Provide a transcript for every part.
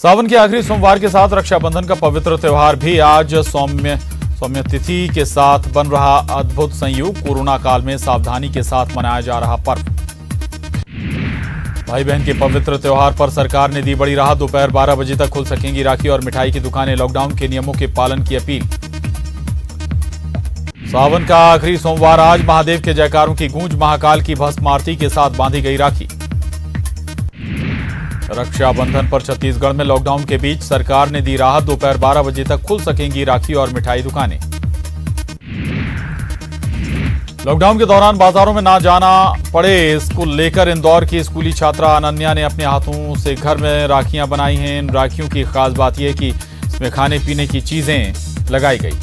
सावन के आखिरी सोमवार के साथ रक्षाबंधन का पवित्र त्योहार भी आज सौम्य तिथि के साथ बन रहा अद्भुत संयोग। कोरोना काल में सावधानी के साथ मनाया जा रहा पर्व। भाई बहन के पवित्र त्योहार पर सरकार ने दी बड़ी राहत। दोपहर 12 बजे तक खुल सकेंगी राखी और मिठाई की दुकानें। लॉकडाउन के नियमों के पालन की अपील। सावन का आखिरी सोमवार आज महादेव के जयकारों की गूंज। महाकाल की भस्म आरती के साथ बांधी गई राखी। रक्षाबंधन पर छत्तीसगढ़ में लॉकडाउन के बीच सरकार ने दी राहत। दोपहर 12 बजे तक खुल सकेंगी राखी और मिठाई दुकानें। लॉकडाउन के दौरान बाजारों में ना जाना पड़े, इसको लेकर इंदौर की स्कूली छात्रा अनन्या ने अपने हाथों से घर में राखियां बनाई हैं। इन राखियों की खास बात यह है कि इसमें खाने पीने की चीजें लगाई गई।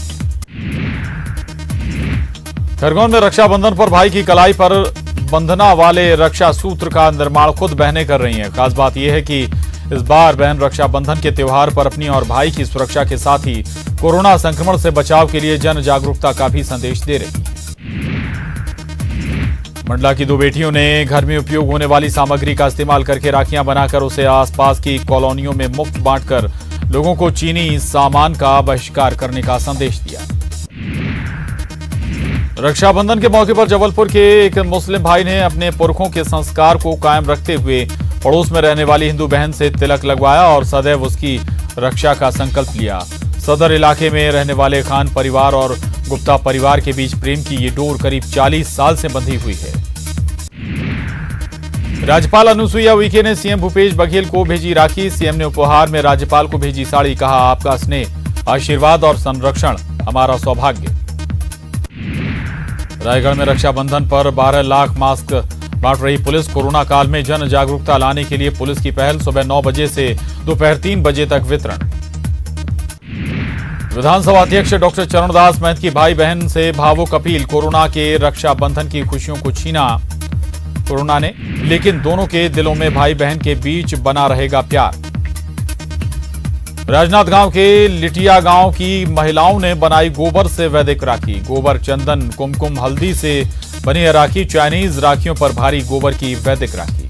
खरगोन में रक्षाबंधन पर भाई की कलाई पर बंधना वाले रक्षा सूत्र का निर्माण खुद बहनें कर रही हैं। खास बात यह है कि इस बार बहन रक्षाबंधन के त्योहार पर अपनी और भाई की सुरक्षा के साथ ही कोरोना संक्रमण से बचाव के लिए जन जागरूकता का भी संदेश दे रही हैं। मंडला की दो बेटियों ने घर में उपयोग होने वाली सामग्री का इस्तेमाल करके राखियां बनाकर उसे आसपास की कॉलोनियों में मुफ्त बांटकर लोगों को चीनी सामान का बहिष्कार करने का संदेश दिया। रक्षाबंधन के मौके पर जबलपुर के एक मुस्लिम भाई ने अपने पुरखों के संस्कार को कायम रखते हुए पड़ोस में रहने वाली हिंदू बहन से तिलक लगवाया और सदैव उसकी रक्षा का संकल्प लिया। सदर इलाके में रहने वाले खान परिवार और गुप्ता परिवार के बीच प्रेम की ये डोर करीब 40 साल से बंधी हुई है। राज्यपाल अनुसुईया उइके ने सीएम भूपेश बघेल को भेजी राखी। सीएम ने उपहार में राज्यपाल को भेजी साड़ी। कहा, आपका स्नेह, आशीर्वाद और संरक्षण हमारा सौभाग्य। रायगढ़ में रक्षाबंधन पर 12 लाख मास्क बांट रही पुलिस। कोरोना काल में जन जागरूकता लाने के लिए पुलिस की पहल। सुबह 9 बजे से दोपहर 3 बजे तक वितरण। विधानसभा अध्यक्ष डॉक्टर चरणदास महंत की भाई बहन से भावुक अपील। कोरोना के रक्षाबंधन की खुशियों को छीना कोरोना ने, लेकिन दोनों के दिलों में भाई बहन के बीच बना रहेगा प्यार। राजनांदगांव के लिटिया गांव की महिलाओं ने बनाई गोबर से वैदिक राखी। गोबर, चंदन, कुमकुम, हल्दी से बनी है राखी। चाइनीज राखियों पर भारी गोबर की वैदिक राखी।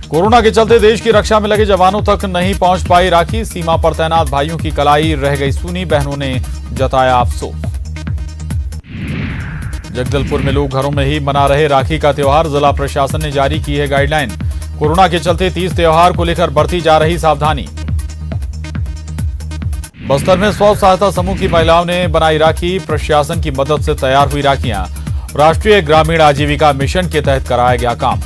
कोरोना के चलते देश की रक्षा में लगे जवानों तक नहीं पहुंच पाई राखी। सीमा पर तैनात भाइयों की कलाई रह गई सूनी। बहनों ने जताया अफसोस। जगदलपुर में लोग घरों में ही मना रहे राखी का त्योहार। जिला प्रशासन ने जारी की है गाइडलाइन। कोरोना के चलते 30 त्योहार को लेकर बरती जा रही सावधानी। बस्तर में स्व सहायता समूह की महिलाओं ने बनाई राखी। प्रशासन की मदद से तैयार हुई राखियां राष्ट्रीय ग्रामीण आजीविका मिशन के तहत कराया गया काम।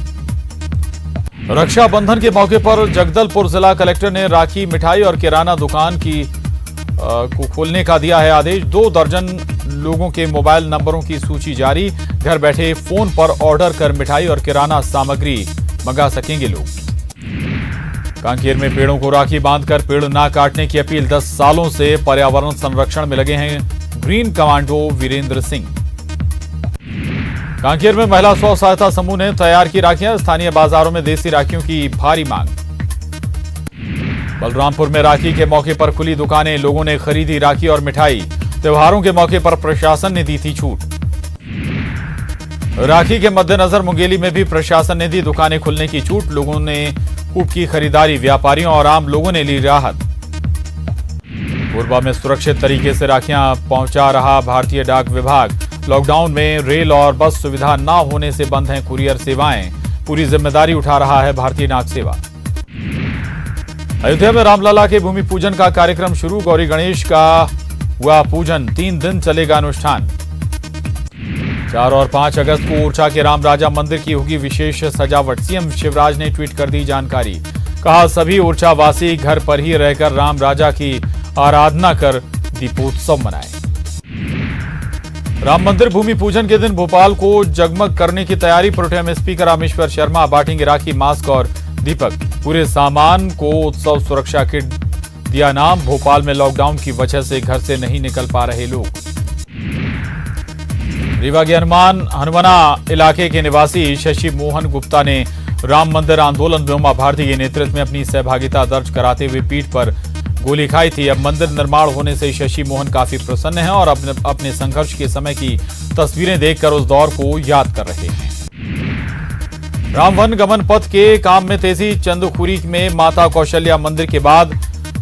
रक्षाबंधन के मौके पर जगदलपुर जिला कलेक्टर ने राखी, मिठाई और किराना दुकान को खोलने का दिया है आदेश। 2 दर्जन लोगों के मोबाइल नंबरों की सूची जारी। घर बैठे फोन पर ऑर्डर कर मिठाई और किराना सामग्री मंगा सकेंगे लोग। कांकेर में पेड़ों को राखी बांधकर पेड़ ना काटने की अपील। 10 सालों से पर्यावरण संरक्षण में लगे हैं ग्रीन कमांडो वीरेंद्र सिंह। कांकेर में महिला स्व सहायता समूह ने तैयार की राखियां। स्थानीय बाजारों में देसी राखियों की भारी मांग। बलरामपुर में राखी के मौके पर खुली दुकानें। लोगों ने खरीदी राखी और मिठाई। त्योहारों के मौके पर प्रशासन ने दी थी छूट। राखी के मद्देनजर मुंगेली में भी प्रशासन ने दी दुकानें खुलने की छूट। लोगों ने खूब की खरीदारी। व्यापारियों और आम लोगों ने ली राहत। कोरबा में सुरक्षित तरीके से राखियां पहुंचा रहा भारतीय डाक विभाग। लॉकडाउन में रेल और बस सुविधा न होने से बंद हैं कुरियर सेवाएं। पूरी जिम्मेदारी उठा रहा है भारतीय डाक सेवा। अयोध्या में रामलला के भूमि पूजन का कार्यक्रम शुरू। गौरी गणेश का हुआ पूजन। 3 दिन चलेगा अनुष्ठान। 4 और 5 अगस्त को ओरछा के राम राजा मंदिर की होगी विशेष सजावट। सीएम शिवराज ने ट्वीट कर दी जानकारी। कहा, सभी ओरछा वासी घर पर ही रहकर राम राजा की आराधना कर दीपोत्सव मनाएं। राम मंदिर भूमि पूजन के दिन भोपाल को जगमग करने की तैयारी। प्रोटेम स्पीकर रामेश्वर शर्मा बांटेंगे राखी, मास्क और दीपक। पूरे सामान को उत्सव सुरक्षा किट दिया नाम। भोपाल में लॉकडाउन की वजह से घर से नहीं निकल पा रहे लोग। रीवा के हनुमाना इलाके के निवासी शशि मोहन गुप्ता ने राम मंदिर आंदोलन में उमा भारती के नेतृत्व में अपनी सहभागिता दर्ज कराते हुए पीठ पर गोली खाई थी। अब मंदिर निर्माण होने से शशि मोहन काफी प्रसन्न हैं और अपने संघर्ष के समय की तस्वीरें देखकर उस दौर को याद कर रहे हैं। रामवन गमन पथ के काम में तेजी। चंदखुरी में माता कौशल्या मंदिर के बाद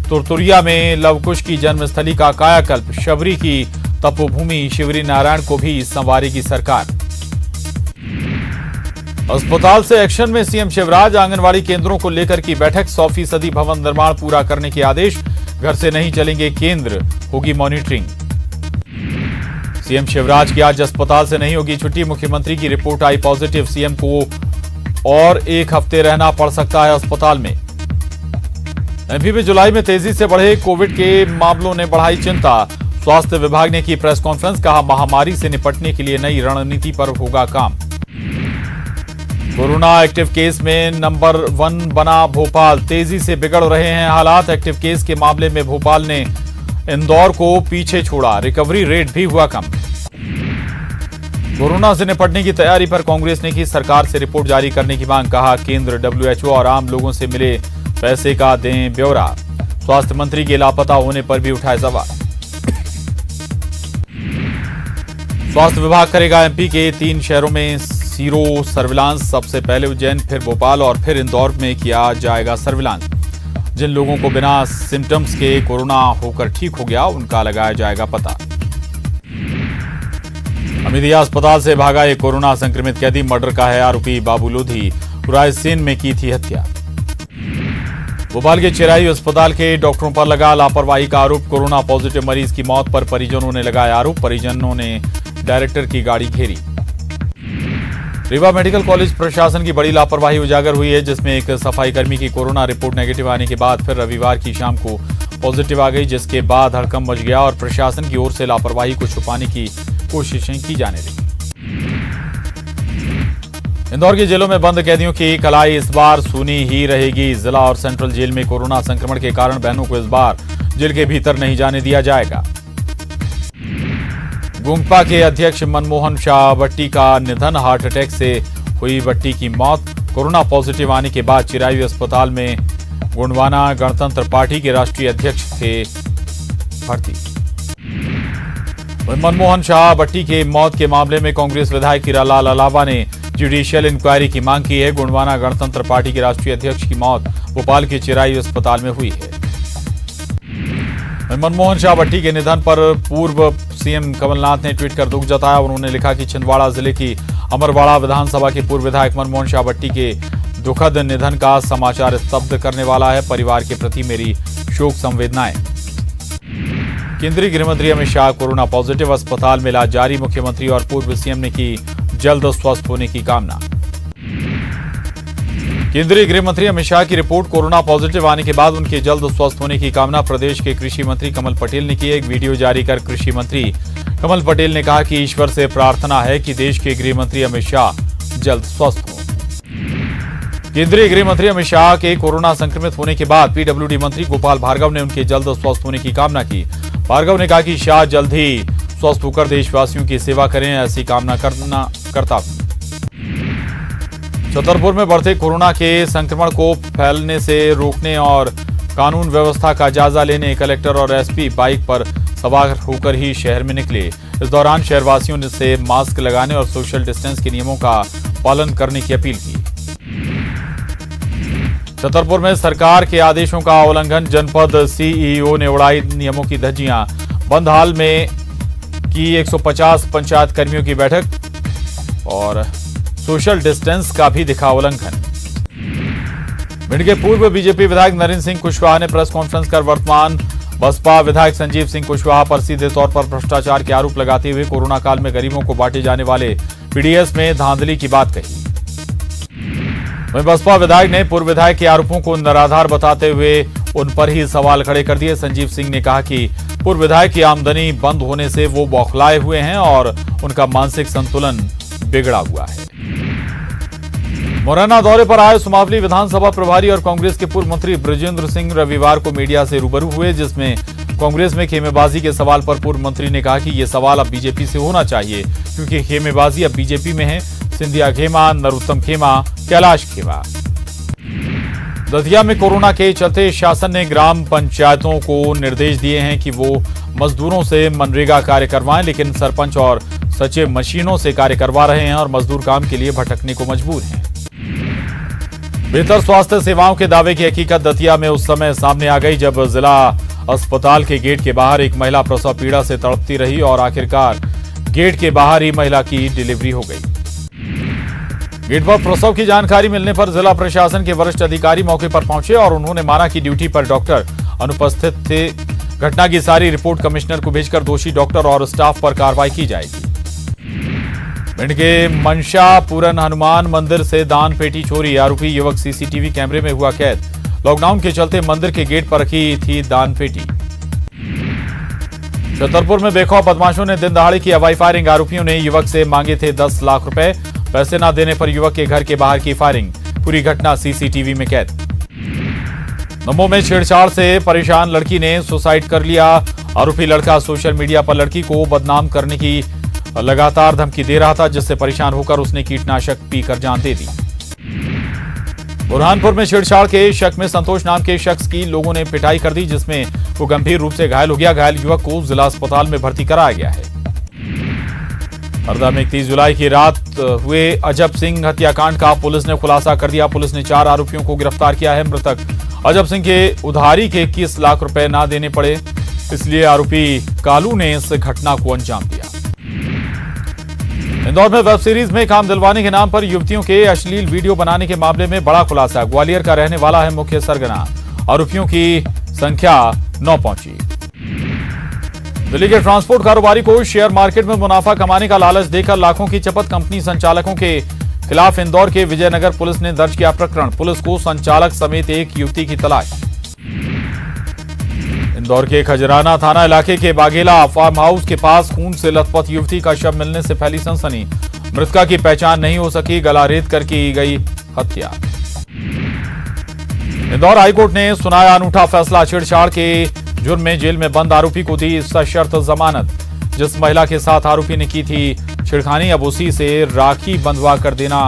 तुरतुरिया में लवकुश की जन्मस्थली का कायाकल्प। शबरी की तपोभूमि शिवरी नारायण को भी संवारेगी सरकार। अस्पताल से एक्शन में सीएम शिवराज। आंगनवाड़ी केंद्रों को लेकर की बैठक। 100% भवन निर्माण पूरा करने के आदेश। घर से नहीं चलेंगे केंद्र, होगी मॉनिटरिंग। सीएम शिवराज की आज अस्पताल से नहीं होगी छुट्टी। मुख्यमंत्री की रिपोर्ट आई पॉजिटिव। सीएम को और 1 हफ्ते रहना पड़ सकता है अस्पताल में। एमपी में जुलाई में तेजी से बढ़े कोविड के मामलों ने बढ़ाई चिंता। स्वास्थ्य विभाग ने की प्रेस कॉन्फ्रेंस। कहा महामारी से निपटने के लिए नई रणनीति पर होगा काम। कोरोना एक्टिव केस में नंबर 1 बना भोपाल। तेजी से बिगड़ रहे हैं हालात। एक्टिव केस के मामले में भोपाल ने इंदौर को पीछे छोड़ा। रिकवरी रेट भी हुआ कम। कोरोना से निपटने की तैयारी पर कांग्रेस ने की सरकार से रिपोर्ट जारी करने की मांग। कहा केंद्र, WHO और आम लोगों से मिले पैसे का दें ब्यौरा। स्वास्थ्य मंत्री के लापता होने पर भी उठाए सवाल। स्वास्थ्य विभाग करेगा एमपी के 3 शहरों में सीरो सर्विलांस। सबसे पहले उज्जैन, फिर भोपाल और फिर इंदौर में किया जाएगा सर्विलांस। जिन लोगों को बिना सिम्टम्स के कोरोना होकर ठीक हो गया उनका लगाया जाएगा पता। हमीदिया अस्पताल से भागा एक कोरोना संक्रमित कैदी। मर्डर का है आरोपी। बाबू लोधी रायसेन में की थी हत्या। भोपाल के चिरायु अस्पताल के डॉक्टरों पर लगा लापरवाही का आरोप। कोरोना पॉजिटिव मरीज की मौत पर परिजनों ने लगाया आरोप। परिजनों ने डायरेक्टर की गाड़ी घेरी। रीवा मेडिकल कॉलेज प्रशासन की बड़ी लापरवाही उजागर हुई है, जिसमें एक सफाई कर्मी की कोरोना रिपोर्ट नेगेटिव आने के बाद फिर रविवार की शाम को पॉजिटिव आ गई, जिसके बाद हड़कंप मच गया और प्रशासन की ओर से लापरवाही को छुपाने की कोशिशें की जाने लगी। इंदौर की जेलों में बंद कैदियों की कलाई इस बार सूनी ही रहेगी। जिला और सेंट्रल जेल में कोरोना संक्रमण के कारण बहनों को इस बार जेल के भीतर नहीं जाने दिया जाएगा। गुंगपा के अध्यक्ष मनमोहन शाह भट्टी का निधन। हार्ट अटैक से हुई भट्टी की मौत। कोरोना पॉजिटिव आने के बाद चिरायु अस्पताल में गोंडवाना गणतंत्र पार्टी के राष्ट्रीय अध्यक्ष थे भट्टी। मनमोहन शाह भट्टी के मौत के मामले में कांग्रेस विधायक हीरालाल अलावा ने जुडिशियल इंक्वायरी की मांग की है। गोंडवाना गणतंत्र पार्टी के राष्ट्रीय अध्यक्ष की मौत भोपाल के चिरायु अस्पताल में हुई है। मनमोहन शाह भट्टी के निधन पर पूर्व सीएम कमलनाथ ने ट्वीट कर दुख जताया। उन्होंने लिखा कि छिंदवाड़ा जिले की अमरवाड़ा विधानसभा के पूर्व विधायक मनमोहन शाह भट्टी के दुखद निधन का समाचार स्तब्ध करने वाला है। परिवार के प्रति मेरी शोक संवेदनाएं। केंद्रीय गृहमंत्री अमित शाह कोरोना पॉजिटिव। अस्पताल में इलाज जारी। मुख्यमंत्री और पूर्व सीएम ने की जल्द स्वस्थ होने की कामना। केंद्रीय गृहमंत्री अमित शाह की रिपोर्ट कोरोना पॉजिटिव आने के बाद उनके जल्द स्वस्थ होने की कामना प्रदेश के कृषि मंत्री कमल पटेल ने की। एक वीडियो जारी कर कृषि मंत्री कमल पटेल ने कहा कि ईश्वर से प्रार्थना है कि देश के गृहमंत्री अमित शाह जल्द स्वस्थ हों। केंद्रीय गृहमंत्री अमित शाह के कोरोना संक्रमित होने के बाद पीडब्ल्यूडी मंत्री गोपाल भार्गव ने उनके जल्द स्वस्थ होने की कामना की। भार्गव ने कहा कि शाह जल्द ही स्वस्थ होकर देशवासियों की सेवा करें, ऐसी कामना करता हूं। छतरपुर में बढ़ते कोरोना के संक्रमण को फैलने से रोकने और कानून व्यवस्था का जायजा लेने कलेक्टर और एसपी बाइक पर सवार होकर ही शहर में निकले। इस दौरान शहरवासियों से मास्क लगाने और सोशल डिस्टेंस के नियमों का पालन करने की अपील की। छतरपुर में सरकार के आदेशों का उल्लंघन। जनपद सीईओ ने उड़ाई नियमों की धज्जियां। बंद हाल में की 150 पंचायत कर्मियों की बैठक और सोशल डिस्टेंस का भी दिखा उल्लंघन। भिंड के पूर्व बीजेपी विधायक नरेंद्र सिंह कुशवाहा ने प्रेस कॉन्फ्रेंस कर वर्तमान बसपा विधायक संजीव सिंह कुशवाहा पर सीधे तौर पर भ्रष्टाचार के आरोप लगाते हुए कोरोना काल में गरीबों को बांटे जाने वाले पीडीएस में धांधली की बात कही। वहीं बसपा विधायक ने पूर्व विधायक के आरोपों को निराधार बताते हुए उन पर ही सवाल खड़े कर दिए। संजीव सिंह ने कहा कि पूर्व विधायक की आमदनी बंद होने से वो बौखलाए हुए हैं और उनका मानसिक संतुलन बिगड़ा हुआ है। मुरैना दौरे पर आए सुमावली विधानसभा प्रभारी और कांग्रेस के पूर्व मंत्री बृजेंद्र सिंह रविवार को मीडिया से रूबरू हुए, जिसमें कांग्रेस में खेमेबाजी के सवाल पर पूर्व मंत्री ने कहा कि ये सवाल अब बीजेपी से होना चाहिए, क्योंकि खेमेबाजी अब बीजेपी में है। सिंधिया खेमा, नरोत्तम खेमा, कैलाश खेमा। दतिया में कोरोना के चलते शासन ने ग्राम पंचायतों को निर्देश दिए हैं कि वो मजदूरों से मनरेगा कार्य करवाएं, लेकिन सरपंच और सचिव मशीनों से कार्य करवा रहे हैं और मजदूर काम के लिए भटकने को मजबूर हैं। बेहतर स्वास्थ्य सेवाओं के दावे की हकीकत दतिया में उस समय सामने आ गई जब जिला अस्पताल के गेट के बाहर एक महिला प्रसव पीड़ा से तड़पती रही और आखिरकार गेट के बाहर ही महिला की डिलीवरी हो गई। गेट पर प्रसव की जानकारी मिलने पर जिला प्रशासन के वरिष्ठ अधिकारी मौके पर पहुंचे और उन्होंने माना कि ड्यूटी पर डॉक्टर अनुपस्थित थे। घटना की सारी रिपोर्ट कमिश्नर को भेजकर दोषी डॉक्टर और स्टाफ पर कार्रवाई की जाएगी। भिंड के मनशा पूरन हनुमान मंदिर से दान पेटी चोरी, आरोपी युवक सीसीटीवी कैमरे में हुआ कैद। लॉकडाउन के चलते मंदिर के गेट पर रखी थी दान पेटी। छतरपुर में बेखौफ बदमाशों ने दिन दहाड़े की हवाई फायरिंग, आरोपियों ने युवक से मांगे थे 10 लाख रुपए, पैसे न देने पर युवक के घर के बाहर की फायरिंग, पूरी घटना सीसीटीवी में कैद। नमो में छेड़छाड़ से परेशान लड़की ने सुसाइड कर लिया, आरोपी लड़का सोशल मीडिया पर लड़की को बदनाम करने की लगातार धमकी दे रहा था, जिससे परेशान होकर उसने कीटनाशक पीकर जान दे दी। बुरहानपुर में छेड़छाड़ के शक में संतोष नाम के शख्स की लोगों ने पिटाई कर दी, जिसमें वो गंभीर रूप से घायल हो गया। घायल युवक को जिला अस्पताल में भर्ती कराया गया है। हरदा में 31 जुलाई की रात हुए अजब सिंह हत्याकांड का पुलिस ने खुलासा कर दिया। पुलिस ने 4 आरोपियों को गिरफ्तार किया है। मृतक अजब सिंह के उधारी के 21 लाख रुपए ना देने पड़े, इसलिए आरोपी कालू ने इस घटना को अंजाम दिया। इंदौर में वेब सीरीज में काम दिलवाने के नाम पर युवतियों के अश्लील वीडियो बनाने के मामले में बड़ा खुलासा। ग्वालियर का रहने वाला है मुख्य सरगना, आरोपियों की संख्या 9 पहुंची। दिल्ली के ट्रांसपोर्ट कारोबारी को शेयर मार्केट में मुनाफा कमाने का लालच देकर लाखों की चपत, कंपनी संचालकों के खिलाफ इंदौर के विजयनगर पुलिस ने दर्ज किया प्रकरण। पुलिस को संचालक समेत एक युवती की तलाश। इंदौर के खजराना थाना इलाके के बागेला फार्म हाउस के पास खून से लथपथ युवती का शव मिलने से फैली सनसनी। मृतका की पहचान नहीं हो सकी, गला रेत कर की गई हत्या। इंदौर हाईकोर्ट ने सुनाया अनूठा फैसला, छेड़छाड़ के जुर्म में जेल में बंद आरोपी को दी सशर्त जमानत। जिस महिला के साथ आरोपी ने की थी छिड़खानी, अब उसी से राखी बंधवा कर देना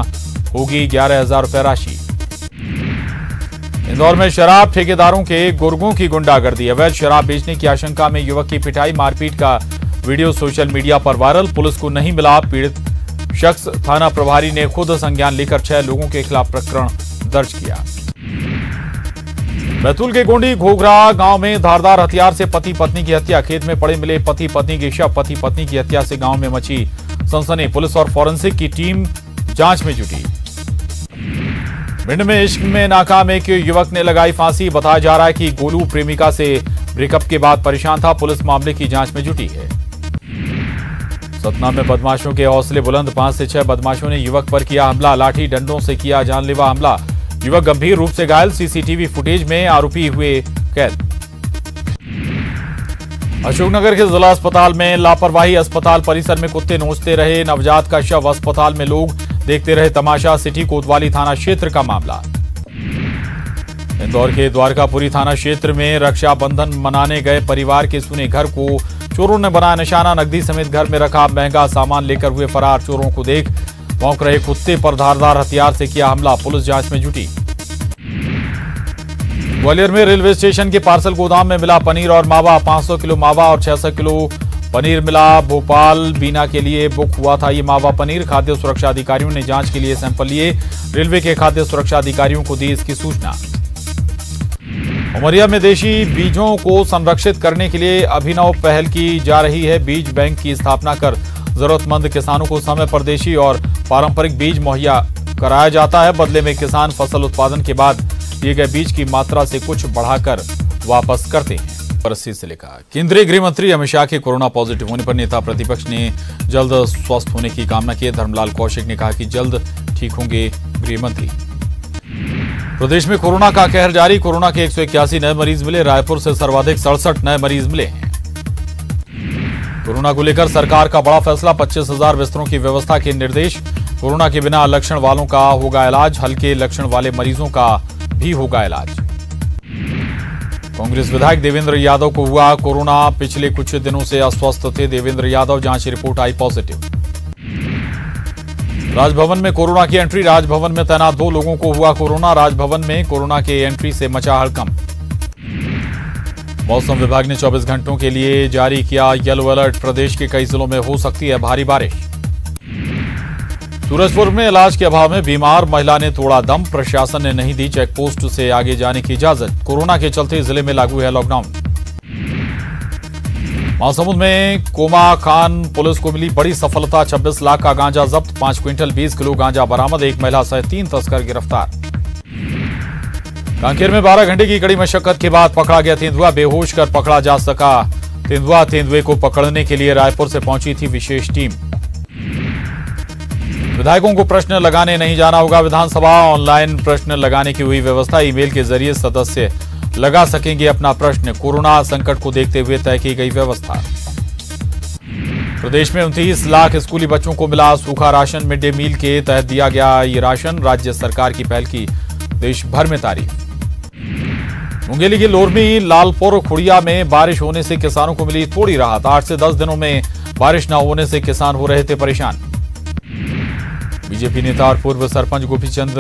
होगी 11,000 रुपए राशि। इंदौर में शराब ठेकेदारों के गुर्गों की गुंडागर्दी, अवैध शराब बेचने की आशंका में युवक की पिटाई, मारपीट का वीडियो सोशल मीडिया पर वायरल। पुलिस को नहीं मिला पीड़ित शख्स, थाना प्रभारी ने खुद संज्ञान लेकर 6 लोगों के खिलाफ प्रकरण दर्ज किया। बैतूल के गोंडी घोघरा गांव में धारदार हथियार से पति पत्नी की हत्या, खेत में पड़े मिले पति पत्नी के शव। पति पत्नी की हत्या से गांव में मची सनसनी, पुलिस और फॉरेंसिक की टीम जांच में जुटी। भिंड में इश्क में नाकाम एक युवक ने लगाई फांसी, बताया जा रहा है कि गोलू प्रेमिका से ब्रेकअप के बाद परेशान था। पुलिस मामले की जांच में जुटी है। सतना में बदमाशों के हौसले बुलंद, 5 से 6 बदमाशों ने युवक पर किया हमला, लाठी डंडों से किया जानलेवा हमला। युवक गंभीर रूप से घायल, सीसीटीवी फुटेज में आरोपी हुए कैद। अशोकनगर के जिला अस्पताल में लापरवाही, अस्पताल परिसर में कुत्ते नोचते रहे नवजात का शव, अस्पताल में लोग देखते रहे तमाशा। सिटी कोतवाली थाना क्षेत्र का मामला। इंदौर के द्वारकापुरी थाना क्षेत्र में रक्षाबंधन मनाने गए परिवार के सुने घर को चोरों ने बनाया निशाना, नकदी समेत घर में रखा महंगा सामान लेकर हुए फरार। चोरों को देख भौंक रहे कुत्ते पर धारदार हथियार से किया हमला, पुलिस जांच में जुटी। ग्वालियर में रेलवे स्टेशन के पार्सल गोदाम में मिला पनीर और मावा, 500 किलो मावा और 600 किलो पनीर मिला। भोपाल बीना के लिए बुक हुआ था ये मावा पनीर। खाद्य सुरक्षा अधिकारियों ने जांच के लिए सैंपल लिए, रेलवे के खाद्य सुरक्षा अधिकारियों को दी इसकी सूचना। उमरिया में देशी बीजों को संरक्षित करने के लिए अभिनव पहल की जा रही है। बीज बैंक की स्थापना कर जरूरतमंद किसानों को समय पर देशी और पारंपरिक बीज मुहैया कराया जाता है। बदले में किसान फसल उत्पादन के बाद दिए गए बीज की मात्रा से कुछ बढ़ाकर वापस करते हैं। परिस्थिति से लेकर केंद्रीय गृह मंत्री अमित शाह के कोरोना पॉजिटिव होने पर नेता प्रतिपक्ष ने जल्द स्वस्थ होने की कामना की। धर्मलाल कौशिक ने कहा कि जल्द ठीक होंगे गृह मंत्री। प्रदेश में कोरोना का कहर जारी, कोरोना के 181 नए मरीज मिले। रायपुर से सर्वाधिक 67 नए मरीज मिले हैं। कोरोना को लेकर सरकार का बड़ा फैसला, 25,000 बिस्तरों की व्यवस्था के निर्देश। कोरोना के बिना लक्षण वालों का होगा इलाज, हल्के लक्षण वाले मरीजों का भी होगा इलाज। कांग्रेस विधायक देवेंद्र यादव को हुआ कोरोना, पिछले कुछ दिनों से अस्वस्थ थे देवेंद्र यादव, जांच रिपोर्ट आई पॉजिटिव। राजभवन में कोरोना की एंट्री, राजभवन में तैनात 2 लोगों को हुआ कोरोना। राजभवन में कोरोना के एंट्री से मचा हड़कंप। मौसम विभाग ने 24 घंटों के लिए जारी किया येलो अलर्ट, प्रदेश के कई जिलों में हो सकती है भारी बारिश। सूरजपुर में इलाज के अभाव में बीमार महिला ने तोड़ा दम, प्रशासन ने नहीं दी चेक पोस्ट से आगे जाने की इजाजत। कोरोना के चलते जिले में लागू है लॉकडाउन। महासमुंद में कोमा खान पुलिस को मिली बड़ी सफलता, 26 लाख का गांजा जब्त, 5 क्विंटल 20 किलो गांजा बरामद, एक महिला सहित 3 तस्कर गिरफ्तार। कांकेर में 12 घंटे की कड़ी मशक्कत के बाद पकड़ा गया तेंदुआ, बेहोश कर पकड़ा जा सका तेंदुआ। तेंदुए को पकड़ने के लिए रायपुर से पहुंची थी विशेष टीम। विधायकों को प्रश्न लगाने नहीं जाना होगा विधानसभा, ऑनलाइन प्रश्न लगाने की हुई व्यवस्था, ईमेल के जरिए सदस्य लगा सकेंगे अपना प्रश्न। कोरोना संकट को देखते हुए तय की गई व्यवस्था। प्रदेश में 29 लाख स्कूली बच्चों को मिला सूखा राशन, मिड डे मील के तहत दिया गया ये राशन, राज्य सरकार की पहल की देश भर में तारीफ। मुंगेली की लोरमी लालपुर खुड़िया में बारिश होने से किसानों को मिली थोड़ी राहत, 8 से 10 दिनों में बारिश न होने से किसान हो रहे थे परेशान। बीजेपी नेता और पूर्व सरपंच गोपीचंद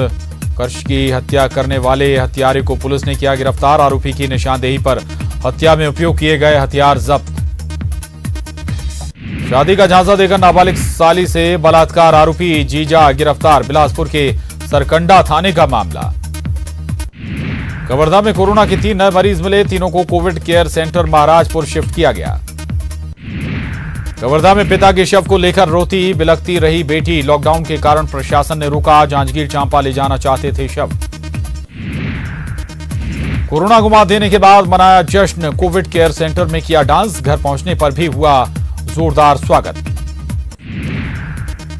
कर्श की हत्या करने वाले हत्यारे को पुलिस ने किया गिरफ्तार, आरोपी की निशानदेही पर हत्या में उपयोग किए गए हथियार जब्त। शादी का झांसा देकर नाबालिग साली से बलात्कार, आरोपी जीजा गिरफ्तार, बिलासपुर के सरकंडा थाने का मामला। कवर्धा में कोरोना के 3 नए मरीज मिले, तीनों को Covid care centre Maharajpur shift किया गया। कवर्धा में पिता के शव को लेकर रोती बिलखती रही बेटी, लॉकडाउन के कारण प्रशासन ने रोका, जांजगीर चांपा ले जाना चाहते थे शव। कोरोना को मात देने के बाद मनाया जश्न, कोविड केयर सेंटर में किया डांस, घर पहुंचने पर भी हुआ जोरदार स्वागत।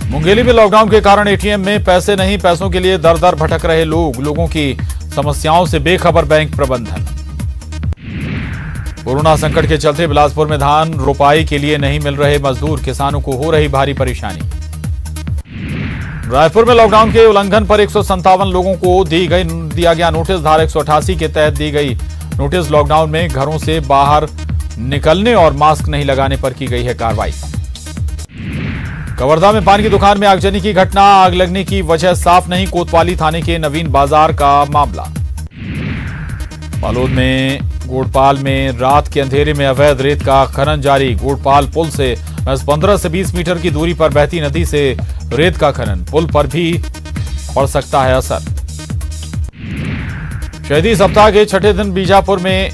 मुंगेली में लॉकडाउन के कारण एटीएम में पैसे नहीं, पैसों के लिए दर दर भटक रहे लोगों की समस्याओं से बेखबर बैंक प्रबंधन। कोरोना संकट के चलते बिलासपुर में धान रोपाई के लिए नहीं मिल रहे मजदूर, किसानों को हो रही भारी परेशानी। रायपुर में लॉकडाउन के उल्लंघन पर 157 लोगों को दिया गया नोटिस, धारा 188 के तहत दी गई नोटिस। लॉकडाउन में घरों से बाहर निकलने और मास्क नहीं लगाने पर की गई है कार्रवाई। कवर्धा में पान की दुकान में आगजनी की घटना, आग लगने की वजह साफ नहीं, कोतवाली थाने के नवीन बाजार का मामला। बालोद में गोड़पाल में रात के अंधेरे में अवैध रेत का खनन जारी, गोड़पाल पुल से 15 से 20 मीटर की दूरी पर बहती नदी से रेत का खनन, पुल पर भी पड़ सकता है असर। शहीदी सप्ताह के 6ठे दिन बीजापुर में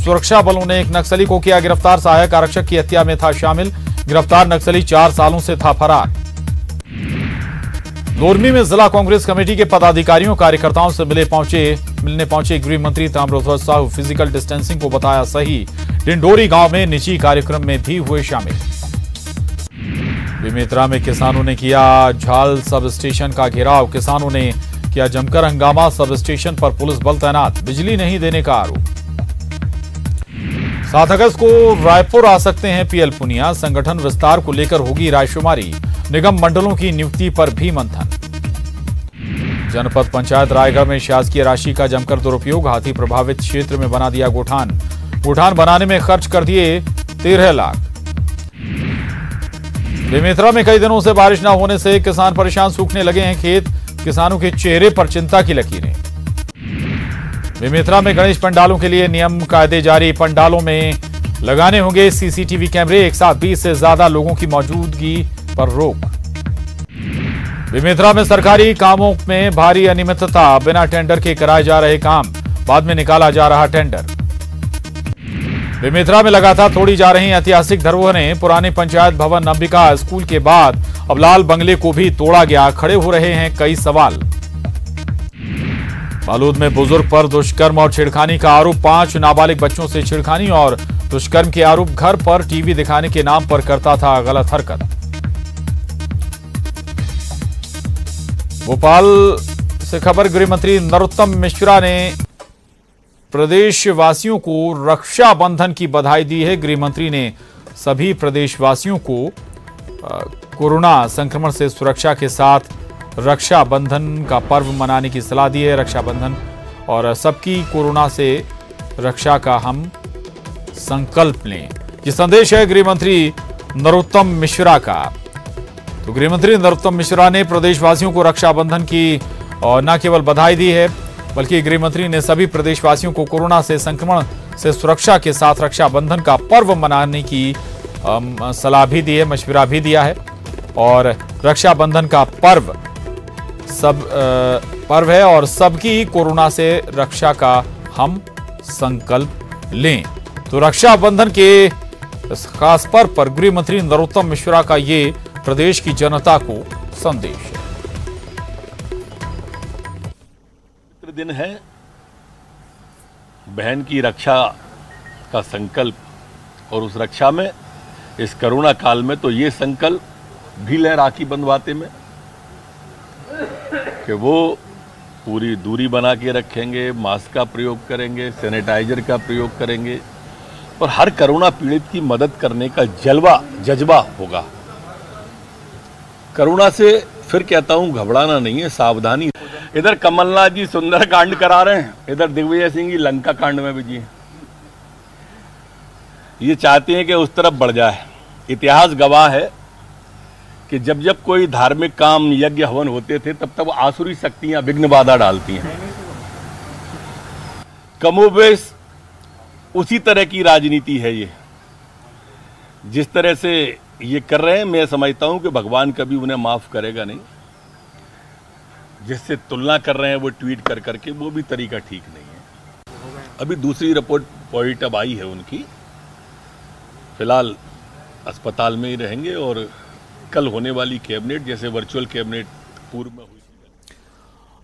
सुरक्षा बलों ने एक नक्सली को किया गिरफ्तार, सहायक आरक्षक की हत्या में था शामिल, गिरफ्तार नक्सली 4 सालों से था फरार। लोरमी में जिला कांग्रेस कमेटी के पदाधिकारियों कार्यकर्ताओं से मिलने पहुंचे गृह मंत्री ताम्रध्वज साहू, फिजिकल डिस्टेंसिंग को बताया सही, डिंडोरी गांव में निजी कार्यक्रम में भी हुए शामिल। बेमेतरा में किसानों ने किया झाल सब स्टेशन का घेराव, किसानों ने किया जमकर हंगामा, सब स्टेशन पर पुलिस बल तैनात, बिजली नहीं देने का आरोप। 7 अगस्त को रायपुर आ सकते हैं पीएल पुनिया, संगठन विस्तार को लेकर होगी रायशुमारी, निगम मंडलों की नियुक्ति पर भी मंथन। जनपद पंचायत रायगढ़ में शासकीय राशि का जमकर दुरुपयोग, हाथी प्रभावित क्षेत्र में बना दिया गोठान, गोठान बनाने में खर्च कर दिए 13 लाख। बेमेतरा में कई दिनों से बारिश न होने से किसान परेशान, सूखने लगे हैं खेत, किसानों के चेहरे पर चिंता की लकीरें। बेमेतरा में गणेश पंडालों के लिए नियम कायदे जारी, पंडालों में लगाने होंगे सीसीटीवी कैमरे, एक साथ 20 से ज्यादा लोगों की मौजूदगी पर रोक। बेमेतरा में सरकारी कामों में भारी अनियमितता, बिना टेंडर के कराए जा रहे काम, बाद में निकाला जा रहा टेंडर। बेमेतरा में लगातार तोड़ी जा रही ऐतिहासिक धरोहरें, पुराने पंचायत भवन अंबिका स्कूल के बाद अब लाल बंगले को भी तोड़ा गया, खड़े हो रहे हैं कई सवाल। बालोद में बुजुर्ग पर दुष्कर्म और छेड़खानी का आरोप, 5 नाबालिग बच्चों से छेड़खानी और दुष्कर्म के आरोप, घर पर टीवी दिखाने के नाम पर करता था गलत हरकत। भोपाल से खबर, गृह मंत्री नरोत्तम मिश्रा ने प्रदेशवासियों को रक्षाबंधन की बधाई दी है। गृह मंत्री ने सभी प्रदेशवासियों को कोरोना संक्रमण से सुरक्षा के साथ रक्षाबंधन का पर्व मनाने की सलाह दी है। रक्षाबंधन और सबकी कोरोना से रक्षा का हम संकल्प लें, ये संदेश है गृह मंत्री नरोत्तम मिश्रा का। तो गृह मंत्री नरोत्तम मिश्रा ने प्रदेशवासियों को रक्षाबंधन की न केवल बधाई दी है, बल्कि गृह मंत्री ने सभी प्रदेशवासियों को कोरोना से संक्रमण से सुरक्षा के साथ रक्षाबंधन का पर्व मनाने की सलाह भी दी है, मशवरा भी दिया है। और रक्षाबंधन का पर्व पर्व है और सबकी कोरोना से रक्षा का हम संकल्प लें। तो रक्षाबंधन के इस खास पर्व पर गृह मंत्री नरोत्तम मिश्रा का ये प्रदेश की जनता को संदेश है। दिन है, बहन की रक्षा का संकल्प और उस रक्षा में इस कोरोना काल में तो ये संकल्प भी लें राखी बंधवाते में कि वो पूरी दूरी बना के रखेंगे, मास्क का प्रयोग करेंगे, सैनिटाइजर का प्रयोग करेंगे और हर कोरोना पीड़ित की मदद करने का जज्बा होगा। कोरोना से फिर कहता हूं घबराना नहीं है, सावधानी। इधर कमलनाथ जी सुंदर कांड करा रहे हैं, इधर दिग्विजय सिंह जी लंका कांड में भी जी ये चाहते हैं कि उस तरफ बढ़ जाए। इतिहास गवाह है कि जब जब कोई धार्मिक काम यज्ञ हवन होते थे तब तब आसुरी शक्तियां विघ्न बाधा डालती हैं। कमोबेश उसी तरह की राजनीति है ये, जिस तरह से ये कर रहे हैं। मैं समझता हूं कि भगवान कभी उन्हें माफ करेगा नहीं। जिससे तुलना कर रहे हैं वो ट्वीट कर करके, वो भी तरीका ठीक नहीं है। अभी दूसरी रिपोर्ट पॉजिटिव आई है उनकी, फिलहाल अस्पताल में ही रहेंगे और कल होने वाली कैबिनेट जैसे वर्चुअल कैबिनेट पूर्व में हुई।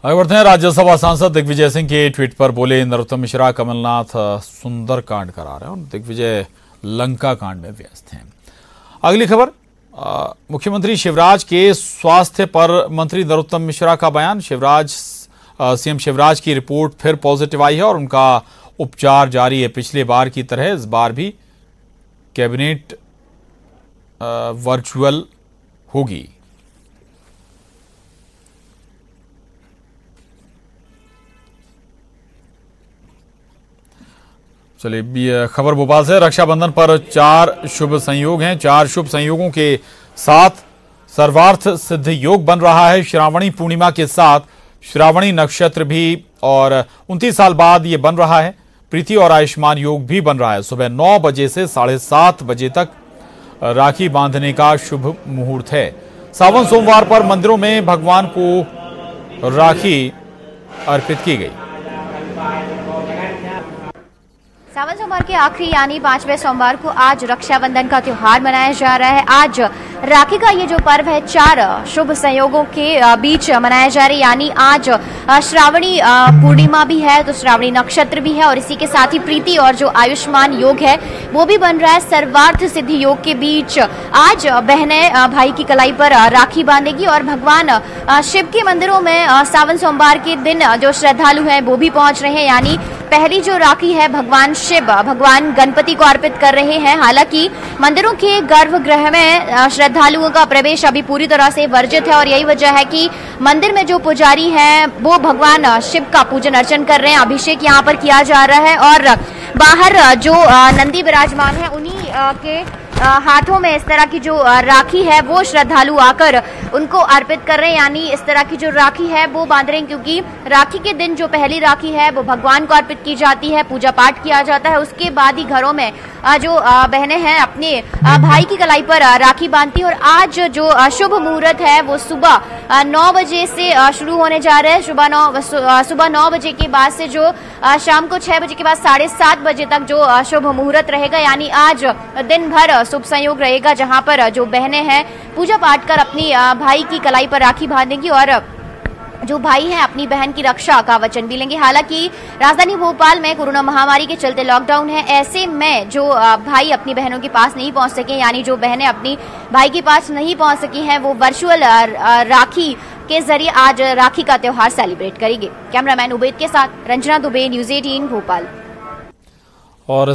आगे बढ़ते हैं। राज्यसभा सांसद दिग्विजय सिंह के ट्वीट पर बोले नरोत्तम मिश्रा कमलनाथ सुंदर कांड करा रहे हैं और दिग्विजय लंका कांड में व्यस्त हैं। अगली खबर, मुख्यमंत्री शिवराज के स्वास्थ्य पर मंत्री नरोत्तम मिश्रा का बयान। सीएम शिवराज की रिपोर्ट फिर पॉजिटिव आई है और उनका उपचार जारी है। पिछले बार की तरह इस बार भी कैबिनेट वर्चुअल होगी। चलिए खबर भोपाल से। रक्षाबंधन पर 4 शुभ संयोग हैं। 4 शुभ संयोगों के साथ सर्वार्थ सिद्ध योग बन रहा है। श्रावणी पूर्णिमा के साथ श्रावणी नक्षत्र भी और 29 साल बाद ये बन रहा है। प्रीति और आयुष्मान योग भी बन रहा है। सुबह 9 बजे से 7:30 बजे तक राखी बांधने का शुभ मुहूर्त है। सावन सोमवार पर मंदिरों में भगवान को राखी अर्पित की गई। सावन सोमवार के आखिरी यानी 5वें सोमवार को आज रक्षाबंधन का त्योहार मनाया जा रहा है। आज राखी का ये जो पर्व है 4 शुभ संयोगों के बीच मनाया जा रहा है। यानी आज श्रावणी पूर्णिमा भी है, तो श्रावणी नक्षत्र भी है और इसी के साथ ही प्रीति और जो आयुष्मान योग है वो भी बन रहा है। सर्वार्थ सिद्धि योग के बीच आज बहनें भाई की कलाई पर राखी बांधेगी और भगवान शिव के मंदिरों में सावन सोमवार के दिन जो श्रद्धालु हैं वो भी पहुंच रहे हैं। यानी पहली जो राखी है भगवान शिव भगवान गणपति को अर्पित कर रहे हैं। हालांकि मंदिरों के गर्भगृह में श्रद्धालुओं का प्रवेश अभी पूरी तरह से वर्जित है और यही वजह है कि मंदिर में जो पुजारी हैं वो भगवान शिव का पूजन अर्चन कर रहे हैं। अभिषेक यहाँ पर किया जा रहा है और बाहर जो नंदी विराजमान है उन्हीं के हाथों में इस तरह की जो राखी है वो श्रद्धालु आकर उनको अर्पित कर रहे हैं। यानी इस तरह की जो राखी है वो बांध रहे हैं, क्योंकि राखी के दिन जो पहली राखी है वो भगवान को अर्पित की जाती है, पूजा पाठ किया जाता है। उसके बाद ही घरों में जो बहनें हैं अपने भाई की कलाई पर राखी बांधती है। और आज जो शुभ मुहूर्त है वो सुबह 9 बजे से शुरू होने जा रहे हैं। सुबह 9 बजे के बाद से जो शाम को 6 बजे के बाद 7:30 बजे तक जो शुभ मुहूर्त रहेगा। यानी आज दिन भर शुभ संयोग रहेगा, जहां पर जो बहनें हैं पूजा पाठ कर अपनी भाई की कलाई पर राखी बांधेंगी और जो भाई हैं अपनी बहन की रक्षा का वचन भी लेंगे। हालांकि राजधानी भोपाल में कोरोना महामारी के चलते लॉकडाउन है, ऐसे में जो भाई अपनी बहनों के पास नहीं पहुंच सके, यानी जो बहनें अपनी भाई के पास नहीं पहुंच सकी हैं, वो वर्चुअल राखी के जरिए आज राखी का त्योहार सेलिब्रेट करेंगे। कैमरामैन उबैद के साथ रंजना दुबे, न्यूज़ 18 भोपाल। और